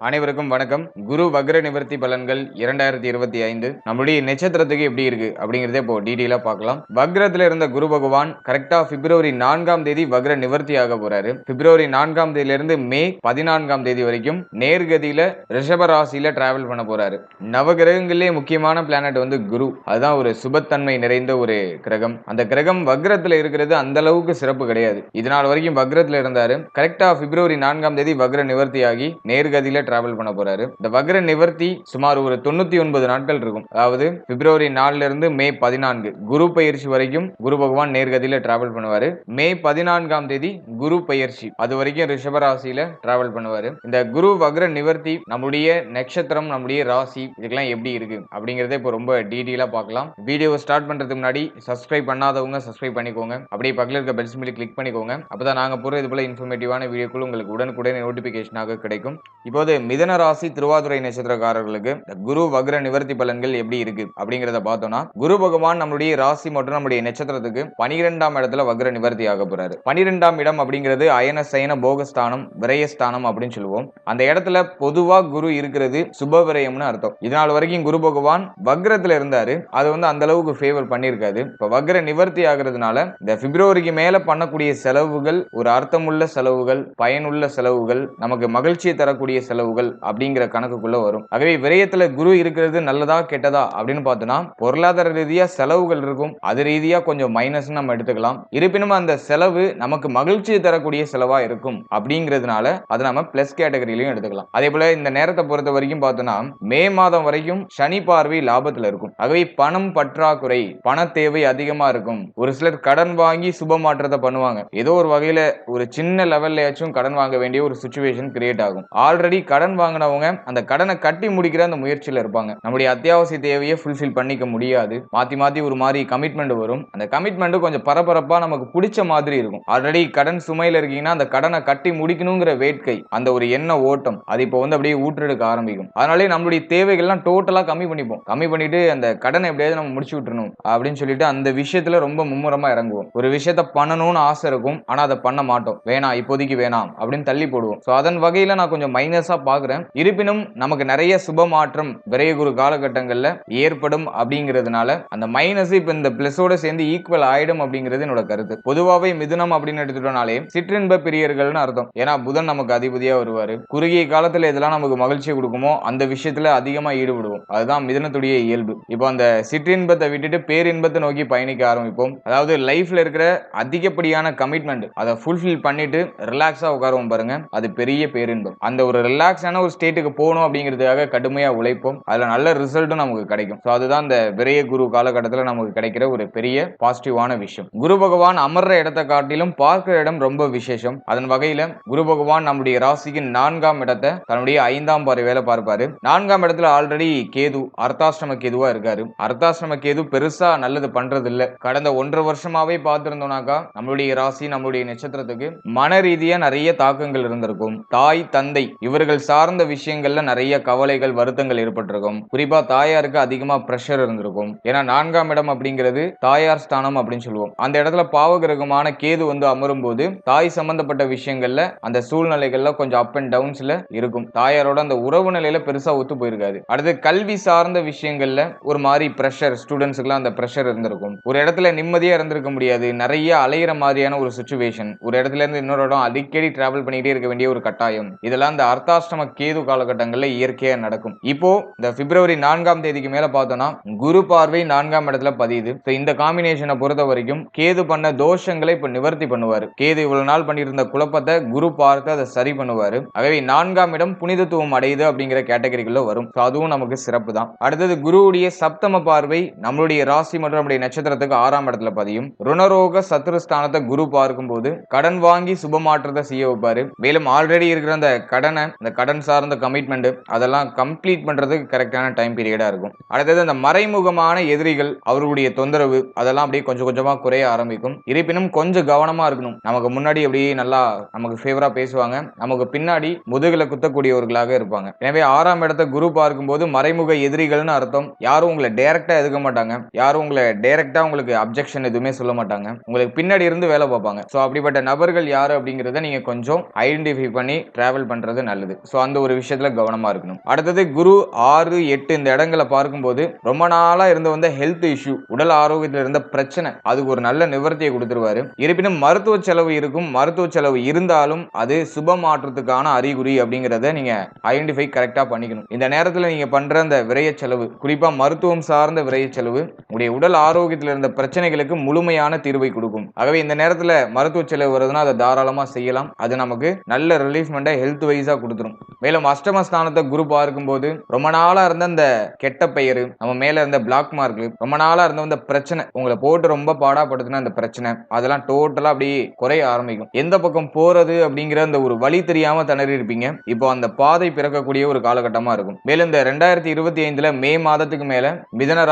அனைவருக்கும் வணக்கம். குரு வக்ர நிவர்த்தி பலன்கள் 2025 நம்முடைய நட்சத்திரத்துக்கு எப்படி இருக்கு அப்படிங்கறத இப்போ டீடைலா பார்க்கலாம். வக்ரத்துல இருந்த குரு பகவான் கரெக்டா பிப்ரவரி 4ஆம் தேதி வக்ர நிவர்த்தி ஆக போறாரு. பிப்ரவரி 4ஆம் தேதியில இருந்து மே 14ஆம் தேதி வரைக்கும் நேர்கதியில ரிஷப ராசியில டிராவல் பண்ண போறாரு. நவகிரகங்களிலே முக்கியமான பிளானட் வந்து குரு. அதுதான் ஒரு சுபத்தன்மை நிறைந்த ஒரு கிரகம். அந்த கிரகம் வக்ரத்துல இருக்கிறது அந்த அளவுக்கு சிறப்பு கிடையாது. இதனால் வரைக்கும் வக்ரத்துல இருந்தாரு. கரெக்டா பிப்ரவரி 4ஆம் தேதி வக்ர நிவர்த்தி ஆகி நேர்கதியில டிராவல் பண்ண போறாரு. இந்த வக்ர நிவர்த்தி சுமார் ஒரு 99 நாட்கள் இருக்கும். அதாவது பிப்ரவரி 4ல இருந்து மே 14 குரு பயிற்சி வரைக்கும் குரு பகவான் நேர்கதியில டிராவல் பண்ணுவாரு. மே 14ஆம் தேதி குரு பயிற்சி, அது வரைக்கும் ரிஷப ராசியில டிராவல் பண்ணுவாரு. இந்த குரு வக்ர நிவர்த்தி நம்முடைய நட்சத்திரம், நம்முடைய ராசி இதுக்கெல்லாம் எப்படி இருக்கு அப்படிங்கறத இப்போ ரொம்ப டீடைலா பார்க்கலாம். வீடியோ ஸ்டார்ட் பண்றதுக்கு முன்னாடி சப்ஸ்கிரைப் பண்ணாதவங்க சப்ஸ்கிரைப் பண்ணிக்கோங்க. அப்படியே பக்கத்துல இருக்க பெல் சிம்பலை கிளிக் பண்ணிக்கோங்க. அப்பதான் நாங்க போற இது போல இன்ஃபர்மேட்டிவான வீடியோக்கள் உங்களுக்கு உடனுக்குடன் நோட்டிபிகேஷனாக கிடைக்கும். இப்போது மிதன ராசி திருவாதிரை நட்சத்திரக்காரர்களுக்கு குரு வக்ர நிவர்த்தி பலன்கள் எப்படி இருக்கு அப்படிங்கறத பார்த்தோம்னா, குரு பகவான் நம்முடைய ராசி மற்றும் நம்முடைய நட்சத்திரத்துக்கு 12ஆம் இடத்துல வக்ர நிவர்த்தி ஆக போறாரு. 12ஆம் இடம் அப்படிங்கிறது அயன சயன போகஸ்தானம், விரயஸ்தானம் அப்படின்னு சொல்லுவோம். அந்த இடத்துல பொதுவா குரு இருக்கிறது சுப விரயம்னு அர்த்தம். இதனால் வரைக்கும் குரு பகவான் வக்ரத்துல இருந்தாரு. அது வந்து அந்த அளவுக்கு ஃபேவர் பண்ணிருக்காது. இப்ப வக்ர நிவர்த்தி ஆகிறதுனால இந்த பிப்ரவரிக்கு மேல பண்ணக்கூடிய செலவுகள் ஒரு அர்த்தமுள்ள செலவுகள், பயனுள்ள செலவுகள், நமக்கு மகிழ்ச்சியை தரக்கூடிய செலவுகள் அப்படிங்கிற கணக்குக்குள்ள வரும். ஆகவே விரயத்துல குரு இருக்கிறது நல்லதா கெட்டதா அப்படின்னு பார்த்தோம்னா, பொருளாதார ரீதியா செலவுகள் இருக்கும். அது ரீதியா கொஞ்சம் மைனஸ் நம்ம எடுத்துக்கலாம். இருப்பினும் அந்த செலவு நமக்கு மகிழ்ச்சியை தரக்கூடிய செலவா இருக்கும் அப்படிங்கிறதுனால அதை நம்ம பிளஸ் கேட்டகரியிலையும் எடுத்துக்கலாம். அதே போல இந்த நேரத்தை பொறுத்த வரைக்கும் பார்த்தோம்னா, மே மாதம் வரைக்கும் சனி பார்வை லாபத்துல இருக்கும். ஆகவே பணம் பற்றாக்குறை, பண தேவை அதிகமா இருக்கும். ஒரு சிலர் கடன் வாங்கி சுப மாற்றத்தை பண்ணுவாங்க. ஏதோ ஒரு வகையில ஒரு சின்ன லெவல்லையாச்சும் கடன் வாங்க வேண்டிய ஒரு சிச்சுவேஷன் கிரியேட் ஆகும். ஆல்ரெடி கடன் வாங்கினவங்க அந்த கடனை கட்டி முடிக்கிற அந்த முயற்சியில இருப்பாங்க. நம்முடைய அத்தியாவசிய தேவையை ஃபுல்ஃபில் பண்ணிக்க முடியாது. மாத்தி மாத்தி ஒரு மாதிரி கமிட்மெண்ட் வரும். அந்த கமிட்மெண்ட் கொஞ்சம் பரபரப்பா நமக்கு பிடிச்ச மாதிரி இருக்கும். ஆல்ரெடி கடன் சுமையில இருக்கீங்கன்னா அந்த கடனை கட்டி முடிக்கணுங்கிற வேட்கை, அந்த ஒரு எண்ண ஓட்டம் அது இப்போ வந்து அப்படியே ஊற்றெடுக்க ஆரம்பிக்கும். அதனாலே நம்மளுடைய தேவைகள்லாம் டோட்டலா கம்மி பண்ணிப்போம். கம்மி பண்ணிட்டு அந்த கடனை எப்படியாவது நம்ம முடிச்சு விட்டுறணும் அப்படின்னு சொல்லிட்டு அந்த விஷயத்துல ரொம்ப மும்முரமா இறங்குவோம். ஒரு விஷயத்த பண்ணணும்னு ஆசை இருக்கும், ஆனா அதை பண்ண மாட்டோம். வேணாம், இப்போதைக்கு வேணாம் அப்படின்னு தள்ளி போடுவோம். சோ அதன் வகையில நான் கொஞ்சம் மைனஸா பாக்குறேன். இருப்பினும் நமக்கு நிறைய சுப மாற்றம் விரைகுரு காலகட்டங்கள்ல ஏற்படும் அப்படிங்கிறதுனால அந்த மைனஸ் இப்ப இந்த பிளஸோட சேர்ந்து ஈக்குவல் ஆயிடும் அப்படிங்கிறது என்னோட கருத்து. பொதுவாவே மிதுனம் அப்படின்னு எடுத்துட்டோம்னாலே சிற்றின்ப பிரியர்கள்னு அர்த்தம். ஏன்னா புதன் நமக்கு அதிபதியா வருவாரு. குறுகிய காலத்துல இதெல்லாம் நமக்கு மகிழ்ச்சியை கொடுக்குமோ அந்த விஷயத்துல அதிகமா ஈடுபடுவோம். அதுதான் மிதுனத்துடைய இயல்பு. இப்போ அந்த சிற்றின்பத்தை விட்டுட்டு பேரின்பத்தை நோக்கி பயணிக்க ஆரம்பிப்போம். அதாவது லைஃப்ல இருக்கிற அதிகப்படியான கமிட்மெண்ட் அதை ஃபுல்ஃபில் பண்ணிட்டு ரிலாக்ஸா உட்காருவோம் பாருங்க, அது பெரிய பேரின்பம். அந்த ஒரு ரிலாக்ஸான ஒரு ஸ்டேட்டுக்கு போகணும் அப்படிங்கிறதுக்காக கடுமையா உழைப்போம். அதுல நல்ல ரிசல்ட்டும் நமக்கு கிடைக்கும். சோ அதுதான் இந்த விரைய குரு காலகட்டத்தில் நமக்கு கிடைக்கிற ஒரு பெரிய பாசிட்டிவான விஷயம். குரு பகவான் அமர்ற இடத்தை காட்டிலும் பார்க்கிற இடம் ரொம்ப விசேஷம். அதன் வகையில குரு பகவான் நம்முடைய ராசிக்கு 4ஆம் இடத்தை தன்னுடைய 5ஆம் பார்வையில பார்ப்பாரு. 4ஆம் இடத்துல ஆல்ரெடி கேது அர்த்தாஷ்டம கேதுவா இருக்காரு. அர்த்தாஷ்டம கேது பெருசா நல்லது பண்றது இல்ல. கடந்த 1.5 வருஷமாவே பார்த்திருந்தோம்னாக்கா நம்மளுடைய ராசி நம்மளுடைய நட்சத்திரத்துக்கு மன ரீதியா நிறைய தாக்கங்கள் இருந்திருக்கும். தாய் தந்தை இவர்கள் சார்ந்த விஷயங்கள்ல நிறைய கவலைகள் வருத்தங்கள் ஏற்பட்டிருக்கும். குறிப்பா தாயாருக்கு அதிகமா பிரஷர் இருந்திருக்கும். ஏன்னா 4ஆம் இடம் அப்படிங்கிறது தாயார் ஸ்தானம் அப்படின்னு சொல்லுவோம். அந்த இடத்துல பாவகிரகமான கேது வந்து அமரும் போது தாய் சம்பந்தப்பட்ட விஷயங்கள்ல அந்த சூழ்நிலைகள்ல கொஞ்சம் அப் அண்ட் டவுன்ஸ்ல இருக்கும். தாயாரோட அந்த உறவு நிலையில பெருசா ஒத்து போயிருக்காது. அடுத்து கல்வி சார்ந்த விஷயங்கள்ல ஒரு மாதிரி பிரஷர், ஸ்டூடெண்ட்ஸ்க்குலாம் அந்த பிரஷர் இருந்திருக்கும். ஒரு இடத்துல நிம்மதியா இருந்திருக்க முடியாது. நிறைய அலையிற மாதிரியான ஒரு சிச்சுவேஷன். ஒரு இடத்துல இருந்து இன்னொரு இடம் அடிக்கடி டிராவல் பண்ணிட்டே இருக்க வேண்டிய ஒரு கட்டாயம். இதெல்லாம் இந்த அர்த்தாஷ்டம கேது காலகட்டங்கள்ல இயற்கையா நடக்கும். இப்போ இந்த பிப்ரவரி 4ஆம் தேதிக்கு மேல பார்த்தோம்னா குரு பார்வை 4ஆம் இடத்துல பதியுது. இந்த காம்பினேஷனை பொறுத்த வரைக்கும் கேது பண்ண தோஷங்களை இப்ப நிவர்த்தி பண்ணுவாரு. கேது இவ்வளவு நாள் பண்ணியிருந்த குழப்பத்தை குரு பார்த்து அதை சரி பண்ணுவாரு. ஆகவே 4ஆம் இடம் புனிதத்துவம் அடையுது அப்படிங்கிற கேட்டகரிக்குள்ள வரும். அதுவும் நமக்கு சிறப்பு தான். அடுத்தது குருவுடைய சப்தம பார்வை நம்மளுடைய ராசி மற்றும் நம்முடைய நட்சத்திரத்துக்கு 6ஆம் இடத்துல பதியும். ருணரோக சத்துருஸ்தானத்தை குரு பார்க்கும் போது கடன் வாங்கி சுப மாற்றத்தை செய்ய வைப்பாரு. மேலும் ஆல்ரெடி இருக்கிற அந்த கடனை, அந்த கடன் சார்ந்த கமிட்மெண்ட் அதெல்லாம் கம்ப்ளீட் பண்றதுக்கு கரெக்டான டைம் பீரியடா இருக்கும். அடுத்தது அந்த மறைமுகமான எதிரிகள் அவர்களுடைய தொந்தரவு அதெல்லாம் அப்படியே கொஞ்சம் கொஞ்சமா குறைய ஆரம்பிக்கும். இருப்பினும் கொஞ்சம் கவனமா இருக்கணும். நமக்கு முன்னாடி அப்படியே நல்லா நமக்கு ஃபேவரா பேசுவாங்க, நமக்கு பின்னாடி முதுகுல குத்தக்கூடியவர்களாக இருப்பாங்க. எனவே 6ஆம் இடத்தை குரு பார்க்கும்போது மறைமுக எதிரிகள்னு அர்த்தம். யாரும் உங்களை டைரக்டா எதுக்க மாட்டாங்க. யாரும் உங்களை டைரக்டா உங்களுக்கு அப்ஜெக்ஷன் எதுவுமே சொல்ல மாட்டாங்க. உங்களுக்கு பின்னாடி இருந்து வேலை பார்ப்பாங்க. சோ அப்படிப்பட்ட நபர்கள் யாரு அப்படிங்கறத நீங்க கொஞ்சம் ஐடென்டிஃபை பண்ணி டிராவல் பண்றது நல்லது. சோ அந்த ஒரு விஷயத்துல கவனமா இருக்கணும். அடுத்தது குரு 6, 8 இந்த இடங்களை பார்க்கும்போது ரொம்ப நாளா இருந்து வந்த ஹெல்த் இஷ்யூ, உடல் ஆரோக்கியத்தில் இருந்த பிரச்சனை, அதுக்கு ஒரு நல்ல நிவர்த்தியை கொடுத்துருவாரு. இருப்பினும் மருத்துவ செலவு இருக்கும். மருத்துவ செலவு இருந்தாலும் அது சுப மாற்றத்துக்கான அறிகுறி அப்படிங்கறத நீங்க ஐடென்டிஃபை கரெக்டா பண்ணிக்கணும். இந்த நேரத்துல நீங்க பண்ற அந்த விரய செலவு, குறிப்பா மருத்துவம் சார்ந்த விரய செலவு உங்களுடைய உடல் ஆரோக்கியத்தில் இருந்த பிரச்சனைகளுக்கு முழுமையான தீர்வை கொடுக்கும். ஆகவே இந்த நேரத்துல மருத்துவ செலவு வருதுன்னா அதை தாராளமா செய்யலாம். அது நமக்கு நல்ல ரிலீஃப்மெண்ட்டை ஹெல்த் வைஸா கொடுத்துரும். மேலும் அஷ்டமஸ்தானத்தை குரு பார்க்கும்போது ரொம்ப நாளா இருந்த அந்த கெட்ட பெயரு, நம்ம மேல இருந்த பிளாக் மார்க், ரொம்ப நாளா இருந்த அந்த பிரச்சனை, உங்களை போட்டு ரொம்ப பாடாப்படுத்தின அந்த பிரச்சனை, அதெல்லாம் டோட்டலா அப்படியே குறைய ஆரம்பிக்கும். எந்த பக்கம் போறது அப்படிங்கிற அந்த ஒரு வழி தெரியாம திணறி இருப்பீங்க. இப்போ அந்த பாதை பிறக்கக்கூடிய ஒரு காலகட்டமா இருக்கும். மேலும் இந்த 2025 மே மாதத்துக்கு மேல மிதுன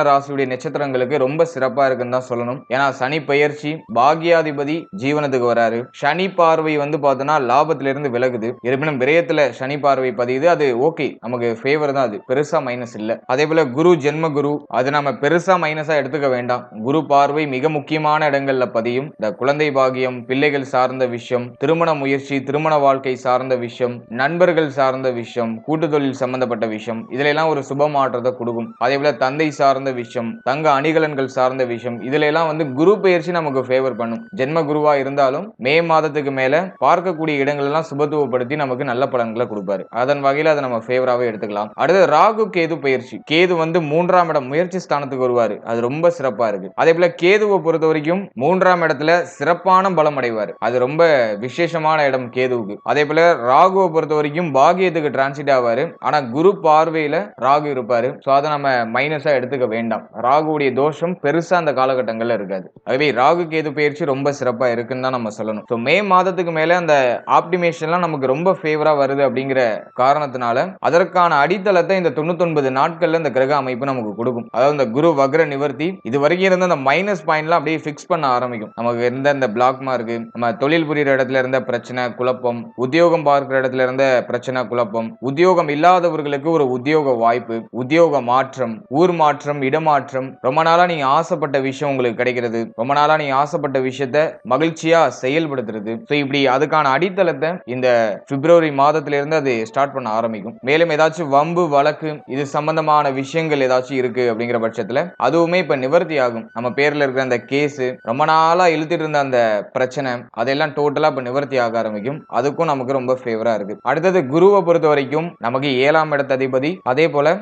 ராசியுடைய நட்சத்திரங்களுக்கு ரொம்ப சிறப்பா இருக்குன்னு தான் சொல்லணும். ஏன்னா சனி பெயர்ச்சி, பாகியாதிபதி ஜீவனத்துக்கு வராரு. சனி பார்வை வந்து பார்த்தோன்னா லாபத்திலிருந்து விலகுது. இருப்பினும் விரயத்துல சனி பார்வை பதியுது. அது ஓகே, நமக்கு ஃபேவர் தான், அது பெருசா மைனஸ் இல்ல. அதே போல குரு ஜென்ம குரு, அது நம்ம பெருசா மைனஸா எடுத்துக்க வேண்டாம். குரு பார்வை மிக முக்கியமான இடங்கள்ல பதியும். இந்த குழந்தை பாகியம், பிள்ளைகள் சார்ந்த விஷயம், திருமண முயற்சி, திருமண வாழ்க்கை சார்ந்த விஷயம், நண்பர்கள் சார்ந்த விஷயம், கூட்டு தொழில் சம்பந்தப்பட்ட விஷயம், இதுல எல்லாம் ஒரு சுப மாற்றத்தை கொடுக்கும். அதே போல தந்தை சார்ந்த விஷயம், தங்க அணிகலன்கள் சார்ந்த விஷயம், இதுல எல்லாம் வந்து குரு பெயர்ச்சி நமக்கு ஃபேவர் பண்ணும். ஜென்ம குருவா இருந்தாலும் மே மாதத்துக்கு மேல பார்க்கக்கூடிய இடங்கள் எல்லாம் சுபத்துவப்படுத்தி நமக்கு நல்ல பலன்களை கொடுப்பாரு. அதன் வகையில அதை நம்ம ஃபேவராவே எடுத்துக்கலாம். அடுத்து ராகு கேது பெயர்ச்சி. கேது வந்து 3ஆம் இடம் முயற்சி ஸ்தானத்துக்கு வருவாரு. அது ரொம்ப சிறப்பா இருக்கு. அதே போல கேதுவை பொறுத்த வரைக்கும் 3ஆம் இடத்துல சிறப்பான பலம் அடைவார். அது ரொம்ப விசேஷமான இடம் கேதுவுக்கு. அதே போல ராகுவை பொறுத்த வரைக்கும் பாகியத்துக்கு டிரான்சிட் ஆவாரு. ஆனா குரு பார்வையில ராகு இருப்பாரு. சோ அதை நம்ம மைனஸா எடுத்துக்க வேண்டாம். ராகுவுடைய தோஷம் பெருசா அந்த காலகட்டங்கள்ல இருக்காது. ஆகவே ராகு கேது பெயர்ச்சி ரொம்ப சிறப்பா இருக்குன்னு தான் நம்ம சொல்லணும். சோ மே மாதத்துக்கு மேல அந்த ஆப்டிமேஷன்லாம் நமக்கு ரொம்ப ஃபேவரா வருது அப்படிங்கிற காரணத்தினால அதற்கான அடித்தளத்தை இந்த 99 நாட்கள்ல இந்த கிரக அமைப்பு நமக்கு கொடுக்கும். அதாவது இந்த குரு வக்ர நிவர்த்தி இது வரைக்கும் இருந்த அந்த மைனஸ் பாயிண்ட்லாம் அப்படியே ஃபிக்ஸ் பண்ண ஆரம்பிக்கும். நமக்கு இருந்த இந்த பிளாக் மார்க், நம்ம தொழில் புரியுற இடத்துல இருந்த பிரச்சனை குழப்பம், உத்தியோகம் பார்க்கிற இடத்துல இருந்த பிரச்சனை குழப்பம், உத்தியோகம் இல்லாதவர்களுக்கு ஒரு உத்தியோக வாய்ப்பு, உத்தியோக மாற்றம், ஊர் மாற்றம், இடமாற்றம், ரொம்ப நாளா நீங்க ஆசைப்பட்ட விஷயம் உங்களுக்கு கிடைக்கிறது, ரொம்ப நாளா நீங்க ஆசைப்பட்ட விஷயத்தை மகிழ்ச்சியா செயல்படுத்துறது. இப்படி அதுக்கான அடித்தளத்தை இந்த பிப்ரவரி மாதத்துல இருந்து அது ஸ்டார்ட் பண்ண ஆரம்பிக்கும். மேலும் ஏதாச்சும் வம்பு வழக்கு இது சம்பந்தமான விஷயங்கள் ஏதாச்சும் இருக்கு அப்படிங்கிற பட்சத்துல அதுவுமே இப்ப நிவர்த்தி ஆகும். நம்ம பேர்ல இருக்கிற அந்த கேஸ், ரொம்ப நாளா இழுத்துட்டு இருந்த அந்த பிரச்சனை, அதெல்லாம் டோட்டலா இப்ப நிவர்த்தி ஆக ஆரம்பிக்கும். அதுக்கும் நமக்கு ரொம்ப ஃபேவரா இருக்கு. அடுத்தது குருவை பொறுத்த வரைக்கும் நமக்கு 7ஆம் இடத்த அதிபதி, அதே போல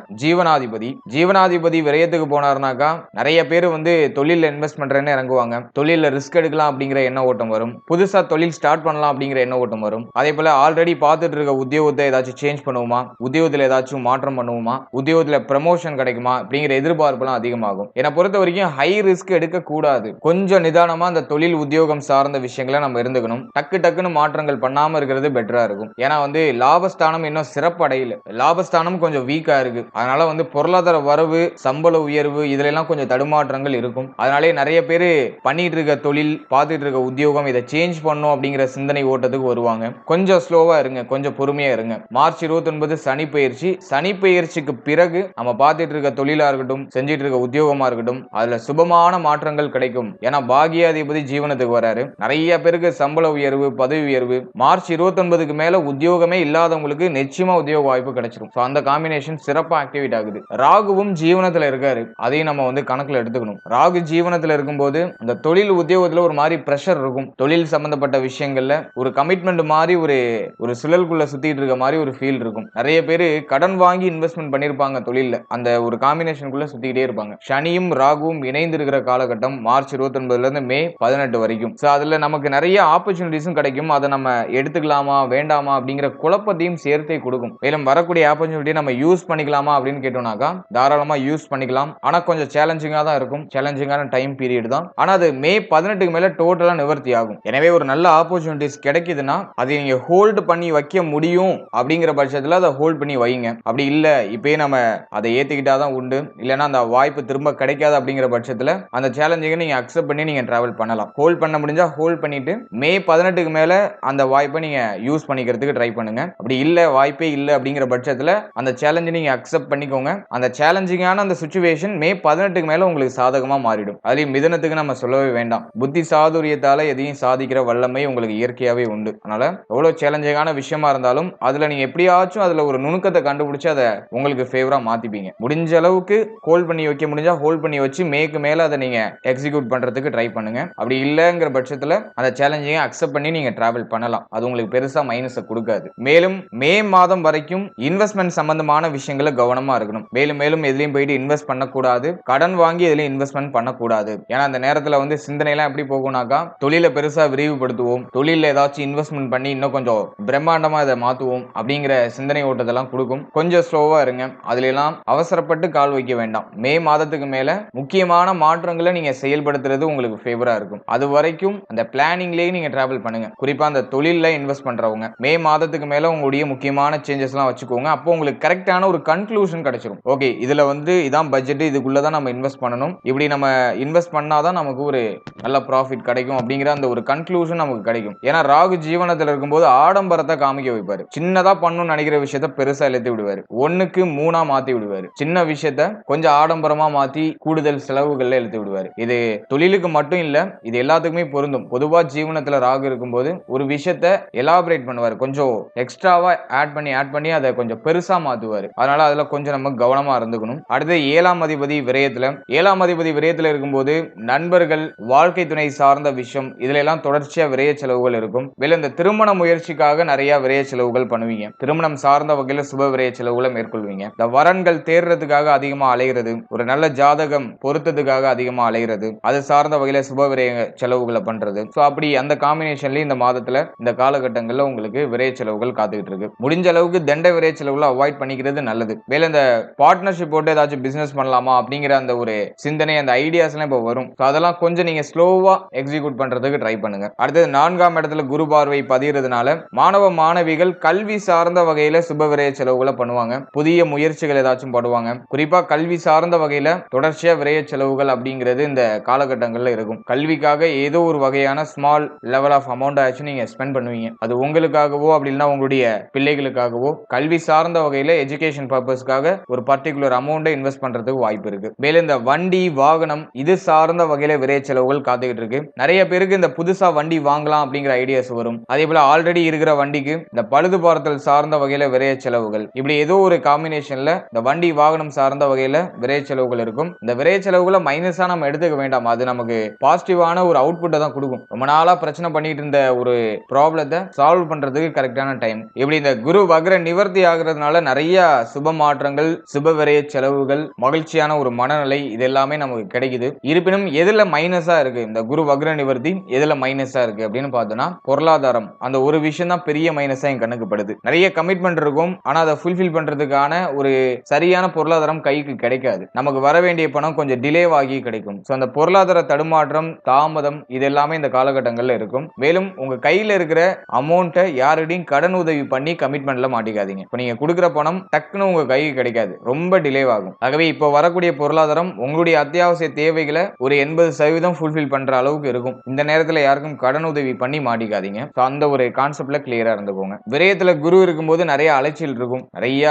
ஜீவனாதிபதி விரயத்துக்கு போனார்னாக்கா நிறைய பேர் வந்து தொழில இன்வெஸ்ட் பண்றேன்னு இறங்குவாங்க. தொழில ரிஸ்க் எடுக்கலாம் அப்படிங்கிற எண்ண ஓட்டம் வரும். புதுசா தொழில் ஸ்டார்ட் பண்ணலாம் அப்படிங்கிற எண்ண ஓட்டம் வரும். அதே போல ஆல்ரெடி பார்த்துட்டு இருக்க உத்தியோகத்தை ஏதாச்சும் சேஞ்ச் பண்ணுவோமா, உத்தியோகத்தில் ஏதாச்சும் மாற்றம் பண்ணுவோமா, உத்தியோகத்தில் ப்ரமோஷன் கிடைக்குமா அப்படிங்கிற எதிர்பார்ப்புலாம் அதிகமாகும். என்னை பொறுத்த வரைக்கும் ஹை ரிஸ்க் எடுக்க கூடாது. கொஞ்சம் நிதானமா அந்த தொழில் உத்தியோகம் சார்ந்த விஷயங்களை நம்ம இருந்துக்கணும். டக்குன்னு மாற்றங்கள் பண்ணாம இருக்கிறது பெட்டரா இருக்கும். ஏன்னா வந்து லாபஸ்தானம் இன்னும் சிறப்படையில, லாபஸ்தானம் கொஞ்சம் வீக்கா இருக்கு. அதனால வந்து பொருளாதார வரவு, சம்பள உயர்வு இதுல எல்லாம் கொஞ்சம் தடுமாற்றங்கள் இருக்கும். அதனாலே நிறைய பேர் பண்ணிட்டு இருக்க தொழில், பார்த்துட்டு இருக்க உத்தியோகம் இதை சேஞ்ச் பண்ணும் அப்படிங்கிற சிந்தனை ஓட்டத்துக்கு வருவாங்க. கொஞ்சம் ஸ்லோவா இருங்க, கொஞ்சம் பொறுமையா இருங்க. மார்ச் 29 சனி பெயர்ச்சி. சனி பெயர்ச்சிக்கு பிறகு நம்ம பார்த்துட்டு இருக்க தொழிலா இருக்கட்டும், செஞ்சிட்டு இருக்க உத்தியோகமா இருக்கட்டும், அதுல சுபமான மாற்றங்கள் கிடைக்கும். ஏன்னா பாகியாதிபதி ஜீவனத்துக்கு வராரு. நிறைய பேருக்கு சம்பள உயர்வு, பதவி உயர்வு, மார்ச் 29க்கு மேல உத்தியோகமே இல்லாதவங்களுக்கு நிச்சயமா உத்தியோக வாய்ப்பு கிடைச்சிடும். அந்த காம்பினேஷன் சிறப்பா ஆக்டிவேட் ஆகுது. ராகுவும் ஜீவனத்துல இருக்காரு. அதையும் நம்ம வந்து கணக்குல எடுத்துக்கணும். ராகு ஜீவனத்துல இருக்கும்போது அந்த தொழில் உத்தியோகத்துல ஒரு மாதிரி பிரஷர் இருக்கும். தொழில் சம்பந்தப்பட்ட விஷயங்கள்ல ஒரு கமிட்மெண்ட் மாதிரி ஒரு சுழலுக்குள்ள சுத்திட்டு இருக்க மாதிரி ஒரு ஃபீல் இருக்கும். நிறைய பேர் கடன் வாங்கி இன்வெஸ்ட்மெண்ட் பண்ணிருப்பாங்க தொழில்ல. அந்த ஒரு காம்பினேஷனுக்குள்ள சுத்திக்கிட்டே இருப்பாங்க. சனியும் ராகுவும் இணைந்து இருக்கிற காலகட்டம் மார்ச் 29ல இருந்து மே 18 வரைக்கும். அதுல நமக்கு நிறைய ஆப்பர்ச்சுனிட்டிஸும் கிடைக்கும். அதை நம்ம எடுத்துக்கலாமா வேண்டாமா அப்படிங்கிற குழப்பத்தையும் சேர்த்தே கொடுக்கும். மேலும் வரக்கூடிய ஆப்பர்ச்சுனிட்டியை நம்ம யூஸ் பண்ணிக்கலாமா அப்படின்னு கேட்டோம்னாக்கா தாராளமா யூஸ் பண்ணிக்கலாம். ஆனா கொஞ்சம் சேலஞ்சிங்கா தான் இருக்கும். சேலஞ்சிங்கான டைம் பீரியட் தான். ஆனா அது மே 18க்கு மேல டோட்டலா நிவர்த்தி ஆகும். எனவே ஒரு நல்ல ஆப்பர்ச்சுனிட்டிஸ் கிடைக்குதுன்னா அதை நீங்க ஹோல்ட் பண்ணி வைக்க முடியும் அப்படிங்கிற பட்சத்துல அதை ஹோல்ட் பண்ணி வைங்க. அப்படி இல்ல இப்பயே நம்ம அதை ஏத்துக்கிட்டாதான் உண்டு, இல்லைன்னா அந்த வாய்ப்பு திரும்ப கிடைக்காது அப்படிங்கிற பட்சத்துல அந்த சேலஞ்சிங்கை நீங்க அக்செப்ட் பண்ணி நீங்க டிராவல் பண்ணலாம். ஹோல்ட் பண்ண முடிஞ்சா ஹோல்ட் பண்ணிட்டு மே 18க்கு மேல அந்த வாய்ப்பை நீங்க யூஸ் பண்ணிக்கிறதுக்கு ட்ரை பண்ணுங்க. அப்படி இல்ல வாய்ப்பே இல்ல அப்படிங்கிற பட்சத்துல அந்த சேலஞ்சை நீங்க அக்செப்ட் பண்ணிக்கோங்க. அந்த சேலஞ்சிங்கான அந்த சிச்சுவேஷன் மே 18க்கு மேல உங்களுக்கு சாதகமா மாறிடும். அதுலயும் மிதனத்துக்கு நம்ம சொல்லவே வேண்டாம். புத்தி சாதுரியத்தால எதையும் சாதிக்கிற வல்லமை உங்களுக்கு இயற்கையாவே உண்டு. அதனால எவ்வளவு சேலஞ்சிங்கான விஷயமா விஷயமா இருந்தாலும் அதுல நீங்க எப்படியாச்சும் அதுல ஒரு நுணுக்கத்தை கண்டுபிடிச்சு அதை உங்களுக்கு ஃபேவரா மாத்திப்பீங்க. முடிஞ்ச அளவுக்கு ஹோல்ட் பண்ணி வைக்க முடிஞ்சா ஹோல்ட் பண்ணி வச்சு மேக்கு மேல அதை நீங்க எக்ஸிக்யூட் பண்றதுக்கு ட்ரை பண்ணுங்க. அப்படி இல்லங்கிற பட்சத்துல அந்த சேலஞ்சையும் அக்செப்ட் பண்ணி நீங்க டிராவல் பண்ணலாம். அது உங்களுக்கு பெருசா மைனஸை கொடுக்காது. மேலும் மே மாதம் வரைக்கும் இன்வெஸ்ட்மெண்ட் சம்பந்தமான விஷயங்களை கவனமா இருக்கணும். மேலும் மேலும் எதுலயும் போயிட்டு இன்வெஸ்ட் பண்ணக்கூடாது, கடன் வாங்கி எதுலயும் இன்வெஸ்ட்மெண்ட் பண்ணக்கூடாது. ஏன்னா அந்த நேரத்துல வந்து சிந்தனை எல்லாம் எப்படி போகும்னாக்கா, தொழிலை பெருசா விரிவுபடுத்துவோம், தொழில ஏதாச்சும் இன்வெஸ்ட்மெண்ட் பண்ணி இன்னும் கொஞ்சம் பிரம்மாண்டமா இதை மாத்துவோம் அப்படிங்கிற சிந்தனை ஓட்டத்தெல்லாம் கொடுக்கும். கொஞ்சம் ஸ்லோவா இருங்க. அதுல எல்லாம் அவசரப்பட்டு கால் வைக்க வேண்டாம். மே மாதத்துக்கு மேல முக்கியமான மாற்றங்களை நீங்க செயல்படுத்துறது உங்களுக்கு ஃபேவரா இருக்கும். அது வரைக்கும் அந்த பிளானிங்லயே நீங்க டிராவல் பண்ணுங்க. குறிப்பா அந்த தொழில இன்வெஸ்ட் பண்றவங்க மே மாதத்துக்கு மேல உங்களுடைய முக்கியமான சேஞ்சஸ் எல்லாம் வச்சுக்கோங்க. அப்போ உங்களுக்கு கரெக்டான ஒரு கன்க்ளூஷன் கிடைச்சிடும். ஓகே, இதுல வந்து இதான் பட்ஜெட், இதுக்குள்ளதான் நம்ம இன்வெஸ்ட் பண்ணணும், இப்படி நம்ம இன்வெஸ்ட் பண்ணாதான் நமக்கு ஒரு நல்ல ப்ராஃபிட் கிடைக்கும் அப்படிங்கிற அந்த ஒரு கன்க்ளூஷன் நமக்கு கிடைக்கும். ஏன்னா ராகு ஜீவனத்துல இருக்கும்போது ஆடம்பரத்தை காமிக்க வைப்பாரு. சின்னதா பண்ணணும்னு நினைக்கிற விஷயத்த பெருசா இழுத்து விடுவாரு. 1க்கு 3 மாத்தி விடுவாரு. சின்ன விஷயத்த கொஞ்சம் ஆடம்பரமா மாத்தி கூடுதல் செலவுகள்ல இழுத்து விடுவாரு. இது தொழிலுக்கு மட்டும் இல்ல, இது எல்லாத்துக்குமே பொருந்தும். பொதுவா ஜீவனத்துல ராகு இருக்கும்போது ஒரு விஷயத்த எலாபரேட் பண்ணுவாரு, கொஞ்சம் எக்ஸ்ட்ராவா ஆட் பண்ணி அதை கொஞ்சம் பெருசா மாத்துவாரு. அதனால அதுல கொஞ்சம் நம்ம கவனமா இருந்துக்கணும். அடுத்து 7ஆம் அதிபதி விரயத்துல, 7ஆம் அதிபதி விரயத்துல இருக்கும்போது நண்பர்கள், வாழ்க்கை துணை சார்ந்த விஷயம், இதுல எல்லாம் தொடர்ச்சியா விரய செலவுகள் இருக்கும். மேலும் இந்த திருமண முயற்சிக்காக நிறைய விரய செலவுகள் பண்ணுவீங்க. திருமணம் சார்ந்த வகையில சுப விரய செலவுகளை மேற்கொள்வீங்க. இந்த வரன்கள் தேர்றதுக்காக அதிகமா அலைகிறது, ஒரு நல்ல ஜாதகம் பொருத்தத்துக்காக அதிகமா அலைகிறது, அது சார்ந்த வகையில சுப விரய செலவுகளை பண்றது. சோ அப்படி அந்த காம்பினேஷன்ல இந்த மாதத்துல இந்த காலகட்டங்கள்ல உங்களுக்கு விரய செலவுகள் காத்துக்கிட்டு இருக்கு. முடிஞ்ச அளவுக்கு தண்ட விரய செலவுகளை அவாய்ட் பண்ணிக்கிறது நல்லது. மேலும் இந்த பார்ட்னர்ஷிப் போட்டு ஏதாச்சும் பிசினஸ் பண்ணலாமா அப்படிங்கிற அந்த ஒரு சிந்தனை, அந்த ஐடியாஸ் எல்லாம் இப்ப வரும். அதெல்லாம் கொஞ்சம் நீங்க ஸ்லோவா எக்ஸிக்யூட் பண்றதுக்கு ட்ரை பண்ணுங்க. அடுத்தது 4ஆம் இடத்துல குரு பார்வை பதிகிறதுனால மாணவ மாணவிகள் கல்வி சார்ந்த வகையில சுப விரய செலவுகளை பண்ணுவாங்க. புதிய முயற்சிகள் ஏதாச்சும் பண்ணுவாங்க. குறிப்பா கல்வி சார்ந்த வகையில தொடர்ச்சியா விரய செலவுகள் அப்படிங்கிறது இந்த காலகட்டங்கள்ல இருக்கும். கல்விக்காக ஏதோ ஒரு வகையான ஸ்மால் லெவல் ஆஃப் அமௌண்ட் ஆச்சு நீங்க ஸ்பெண்ட் பண்ணுவீங்க. அது உங்களுக்காகவோ அப்படின்னா உங்களுடைய பிள்ளைகளுக்காகவோ கல்வி சார்ந்த வகையில எஜுகேஷன் பர்பஸ்க்காக ஒரு பர்டிகுலர் அமௌண்ட்டை இன்வெஸ்ட் பண்றதுக்கு வாய்ப்பு இருக்கு. மேலும் இந்த வண்டி வாகனம் இது சார்ந்த வகையில விரை செலவுகள் காத்துக்கிட்டு இருக்கு. நிறைய பேருக்கு இந்த புதுசா வண்டி வாங்கலாம் அப்படிங்கிற ஐடியாஸ் வரும். அதே போல ஆல்ரெடி இருக்கிற வண்டிக்கு இந்த பழுது பார்த்தல் சார்ந்த வகையில விரை செலவுகள், இப்படி ஏதோ ஒரு காம்பினேஷன்ல இந்த வண்டி வாகனம் சார்ந்த வகையில விரை செலவுகள் இருக்கும். இந்த விரை செலவுகளை மைனஸா நம்ம எடுத்துக்க வேண்டாம். அது நமக்கு பாசிட்டிவான ஒரு அவுட்புட்டை தான் கொடுக்கும். ரொம்ப நாளா பிரச்சனை பண்ணிட்டு இருந்த ஒரு ப்ராப்ளத்தை சால்வ் பண்றதுக்கு கரெக்டான டைம். இப்படி இந்த குரு வக்ர நிவர்த்தி ஆகிறதுனால நிறைய சுப மாற்றங்கள், சுப விரய செலவுகள், மகிழ்ச்சியான ஒரு மனநிலை, இது எல்லாமே நமக்கு கிடைக்குது. இருப்பினும் எதுல மைனஸா இருக்கு இந்த குரு வக்ர நிவர்த்தி, எதுல மைனஸா இருக்கு அப்படின்னு பார்த்தோம்னா பொருளாதாரம். அந்த ஒரு விஷயம் தான் பெரிய மைனஸா என் கண்ணுக்கு படுது. நிறைய கமிட்மெண்ட் இருக்கும், ஆனா அதை ஃபுல்ஃபில் பண்றதுக்கான ஒரு சரியான பொருளாதாரம் கைக்கு கிடைக்காது. நமக்கு வர வேண்டிய பணம் கொஞ்சம் டிலே ஆகி கிடைக்கும். சோ அந்த பொருளாதார தடுமாற்றம், தாமதம், இது எல்லாமே இந்த காலகட்டங்கள்ல இருக்கும். மேலும் உங்க கையில இருக்கிற அமௌண்ட்டை யாரிடையும் கடன் உதவி பண்ணி கமிட்மெண்ட்ல மாட்டிக்காதீங்க. இப்ப நீங்க கொடுக்குற பணம் டக்குன்னு உங்க கைக்கு கிடைக்காது, ரொம்ப டிலே ஆகும். ஆகவே இப்போ வரக்கூடிய பொருளாதாரம் உங்களுடைய அத்தியாவசிய தேவைகளை ஒரு 80% ஃபுல்ஃபில் பண்ற அளவுக்கு இருக்கும். இந்த நேரத்துல யாருக்கும் கடன் உதவி பண்ணி மாட்டிக்காதீங்க. அந்த ஒரு கான்செப்ட்ல கிளியரா இருந்துக்கோங்க. விரயத்துல குரு இருக்கும்போது நிறைய அலைச்சல் இருக்கும். நிறைய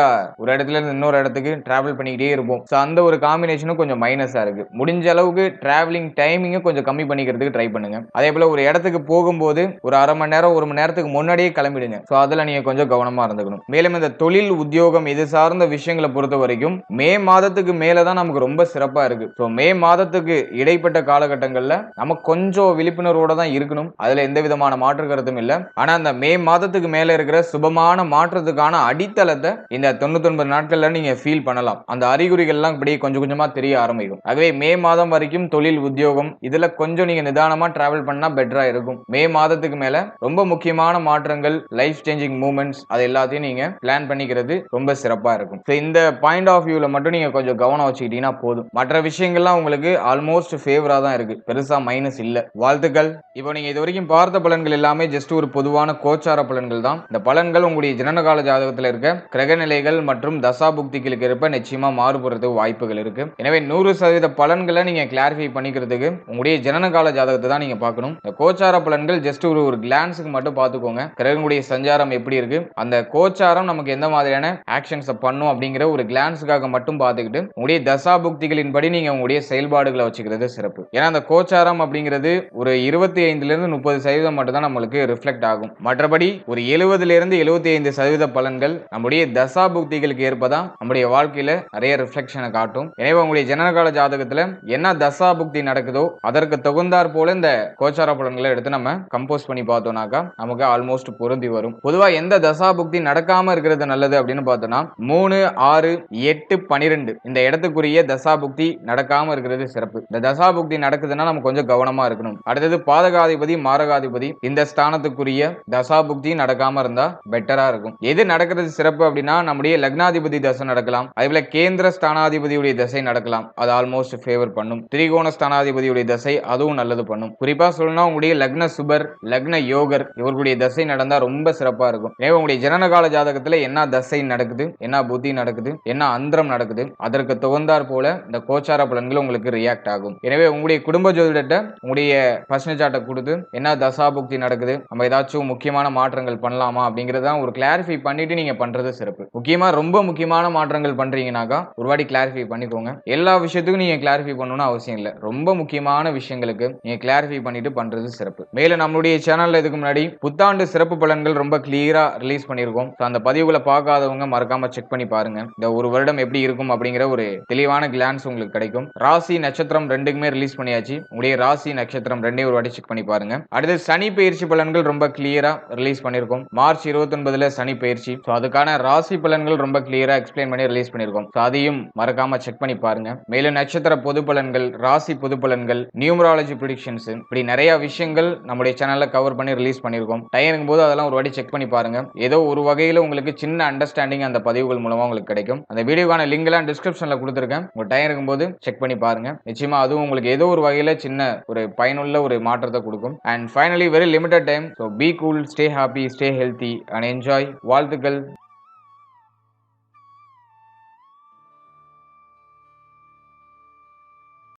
ஒரு இடத்துல இருந்து இன்னொரு இடத்துக்கு டிராவல் பண்ணிக்கிட்டே இருப்போம். அந்த ஒரு காம்பினேஷனும் கொஞ்சம் மைனஸா இருக்கு. முடிஞ்ச அளவுக்கு டிராவலிங் டைமிங்க கொஞ்சம் கம்மி பண்ணிக்கிறதுக்கு ட்ரை பண்ணுங்க. அதே போல ஒரு இடத்துக்கு போகும்போது ஒரு அரை மணி நேரம் 1 மணி நேரத்துக்கு முன்னாடியே கிளம்பிடுங்க. அதுல நீங்க கொஞ்சம் கவனமா இருந்துக்கணும். மேலும் இந்த தொழில் உத்தியோகம் இது சார்ந்த விஷயங்களை பொறுத்த வரைக்கும் மே மாதத்துக்கு மேலதான் நமக்கு ரொம்ப சிறப்பா இருக்கு. மே மாதத்துக்கு இடைப்பட்ட காலகட்டங்கள்ல நம்ம கொஞ்சம் விழிப்புணர்வோட தான் இருக்கணும். அதுல எந்த விதமான மாற்று கருத்தும் இல்ல. ஆனா அந்த மே மாதத்துக்கு மேல இருக்கிற சுபமான மாற்றத்துக்கான அடித்தளத்தை இந்த 99 நாட்கள்ல நீங்க ஃபீல் பண்ணலாம். அந்த அறிகுறிகள் எல்லாம் இப்படி கொஞ்சம் கொஞ்சமா தெரிய ஆரம்பிக்கும். ஆகவே மே மாதம் வரைக்கும் தொழில் உத்தியோகம் இதுல கொஞ்சம் நீங்க நிதானமா டிராவல் பண்ணா பெட்டரா இருக்கும். மே மாதத்துக்கு மேல ரொம்ப முக்கியமான மாற்றங்கள், லைஃப் சேஞ்சிங் மூமெண்ட்ஸ், அது எல்லாத்தையும் நீங்க பிளான் பண்ணிக்கிறது ரொம்ப சிறப்பா இருக்கும். இந்த பாயிண்ட் ஆஃப் வியூல மட்டும் நீங்க கொஞ்சம் கவனம் வச்சுக்கிட்டீங்கன்னா போதும். மற்ற விஷயங்கள்லாம் உங்களுக்கு ஆல்மோஸ்ட் ஃபேவரா தான் இருக்கு, பெருசா மைனஸ் இல்ல. வாழ்த்துக்கள். இப்போ நீங்க இது வரைக்கும் பார்த்த பலன்கள் எல்லாமே ஜஸ்ட் ஒரு பொதுவான கோச்சார பலன்கள் தான். இந்த பலன்கள் உங்களுடைய ஜனனகால ஜாதகத்தில் இருக்க கிரக நிலைகள் மற்றும் தசாபுக்திகளுக்கு இருப்ப நிச்சயமா மாறுபடுறதுக்கு வாய்ப்புகள் இருக்கு. எனவே 100% பலன்களை நீங்க கிளாரிஃபை பண்ணிக்கிறதுக்கு உங்களுடைய ஜனனகால ஜாதகத்தை தான் நீங்க பார்க்கணும். இந்த கோச்சார பலன்கள் ஜஸ்ட் ஒரு கிளான்ஸுக்கு மட்டும் பார்த்துக்கோங்க. கிரகங்களுடைய சஞ்சாரம் எப்படி இருக்கு, அந்த கோச்சாரம் நமக்கு எந்த மாதிரியான ஆக்ஷன்ஸ் பண்ணும் அப்படிங்கிற ஒரு கிளான்ஸுக்காக மட்டும் பார்த்துக்கிட்டு உங்களுடைய தசாபுக்திகளின் படி நீங்க உங்களுடைய செயல்பாடுகளை வச்சுக்கிறது சிறப்பு. ஏன்னா அந்த கோச்சாரம் அப்படிங்கிறது ஒரு 25 ல இருந்து 30% மட்டும் தான் நம்மளுக்கு ரிஃப்ளெக்ட் ஆகும். மற்றபடி ஒரு 70லிருந்து 75% பலன்கள் நம்முடைய தசா புக்திகளுக்கு ஏற்பதான் நம்முடைய வாழ்க்கையில நிறைய ரிஃப்ளெக்ஷனை காட்டும். எனவே உங்களுடைய ஜனனகால ஜாதகத்துல என்ன தசா புக்தி நடக்குதோ அதற்கு தகுந்தாற் போல இந்த கோச்சார பலன்களை எடுத்து நம்ம கம்போஸ் பண்ணி பார்த்தோம்னாக்கா நமக்கு ஆல்மோஸ்ட் பொருந்தி வரும். பொதுவா எந்த தசா புக்தி நடக்காம இருக்கிறது நல்லது அப்படின்னு பார்த்தோம்னா 3, 6, 8, 12 இந்த இடத்துக்குரிய தசா புக்தி நடக்காம இருக்கிறது சிறப்பு. இந்த தசா புக்தி நடக்குதுன்னா நம்ம கொஞ்சம் கவனமா இருக்கணும். அடுத்தது பாதகாதிபதி மாரகாதிபதி இந்த ஸ்தானத்துக்குரிய தசா புக்தி நடக்காம இருந்தா பெட்டரா இருக்கும். எது நடக்கிறது சிறப்பு அப்படின்னா நம்முடைய லக்னாதிபதி தசை நடக்கலாம், அதேபோல கேந்திர ஸ்தானாதிபதியுடைய தசை நடக்கலாம், அது ஆல்மோஸ்ட் ஃபேவர் பண்ணும். திரிகோண ஸ்தானாதிபதியுடைய தசை அதுவும் நல்லது பண்ணும். குறிப்பா சொல்லணும் உங்களுடைய லக்ன சுபர் லக்ன யோகர் இவர்களுடைய தசை நடந்தா ரொம்ப சிறப்பா இருக்கும். எனவே உங்களுடைய ஜனனகால ஜாதகத்துல என்ன தசை நடக்குது, என்ன புத்தி நடக்குது, என்ன அந்தரம் நடக்குது, அதற்கு தகுந்தாற் போல இந்த கோச்சார பலன்கள் உங்களுக்கு ரியாக்ட் ஆகும். எனவே உங்களுடைய குடும்ப ஜோதிடத்தை உங்களுடைய பர்சனல் சார்ட்டை கொடுத்து என்ன தசா புக்தி நடக்குது, நம்ம ஏதாச்சும் முக்கியமான மாற்றங்கள் பண்ணலாமா அப்படிங்கறத ஒரு கிளாரிஃபை பண்ணிட்டு நீங்க பண்றது சிறப்பு. முக்கியமா ரொம்ப முக்கியமான மாற்றங்கள் பண்றீங்கன்னாக்கா ஒரு வாட்டி கிளாரிஃபை பண்ணிக்கோங்க. எல்லா விஷயத்துக்கும் நீங்க கிளாரிஃபை பண்ணணும்னு அவசியம் இல்லை. ரொம்ப முக்கியமான விஷயங்களுக்கு நீங்க கிளாரிஃபை பண்ணிட்டு பண்றது சிறப்பு. மேலும் நம்மளுடைய சேனல்ல இதுக்கு முன்னாடி புத்தாண்டு சிறப்பு பலன்கள் ரொம்ப கிளியரா ரிலீஸ் பண்ணிருக்கோம். அந்த பதிவுகளை பார்க்காதவங்க மறக்காம செக் பண்ணி பாருங்க. இந்த ஒரு வருடம் எப்படி இருக்கும் அப்படிங்கிற ஒரு தெளிவான கிளான்ஸ் உங்களுக்கு கிடைக்கும். ராசி நட்சத்திரம் ரெண்டுக்குமே ரிலீஸ் பண்ணியாச்சு. உங்களுடைய ராசி நட்சத்திரம் ரெண்டையும் ஒரு வாட்டி செக் பண்ணி பாருங்க. அடுத்து சனி பயிற்சி பலன்கள் ரொம்ப கிளியரா ரிலீஸ் பண்ணிருக்கோம். மார்ச் 29ல சனி பயிற்சி. அதுக்கான ராசி பலன்கள் ரொம்ப கிளியரா எக்ஸ்பிளைன் பண்ணி ரிலீஸ் பண்ணிருக்கோம். அதையும் மறக்காம செக் பண்ணி பாருங்க. மேலும் நட்சத்திர பொது பலன்கள், ராசி பொது பலன்கள், நியூமராலஜி ப்ரெடிக்ஷன்ஸ் இப்படி நிறைய விஷயங்கள் நம்முடைய சேனல்ல கவர் பண்ணி ரிலீஸ் பண்ணிருக்கோம். டைம் இருக்கும்போது அதெல்லாம் ஒரு வாட்டி செக் பண்ணி பாருங்க. ஏதோ ஒரு வகையில உங்களுக்கு சின்ன அண்டர்ஸ்டாண்டிங் அந்த பதிவுகள் மூலமா உங்களுக்கு கிடைக்கும். அந்த வீடியோக்கான லிங்க் எல்லாம் டிஸ்கிரிப்ஷன்ல கொடுத்திருக்கேன். உங்க டைம் இருக்கும்போது செக் பண்ணி பாருங்க. நிச்சயமா அதுவும் உங்களுக்கு ஏதோ ஒரு வகையில சின்ன ஒரு பயனுள்ள ஒரு மாற்றத்தை கொடுக்கும். And finally very limited time. So be cool, stay happy, stay healthy and enjoy. வாழ்த்துக்கள்.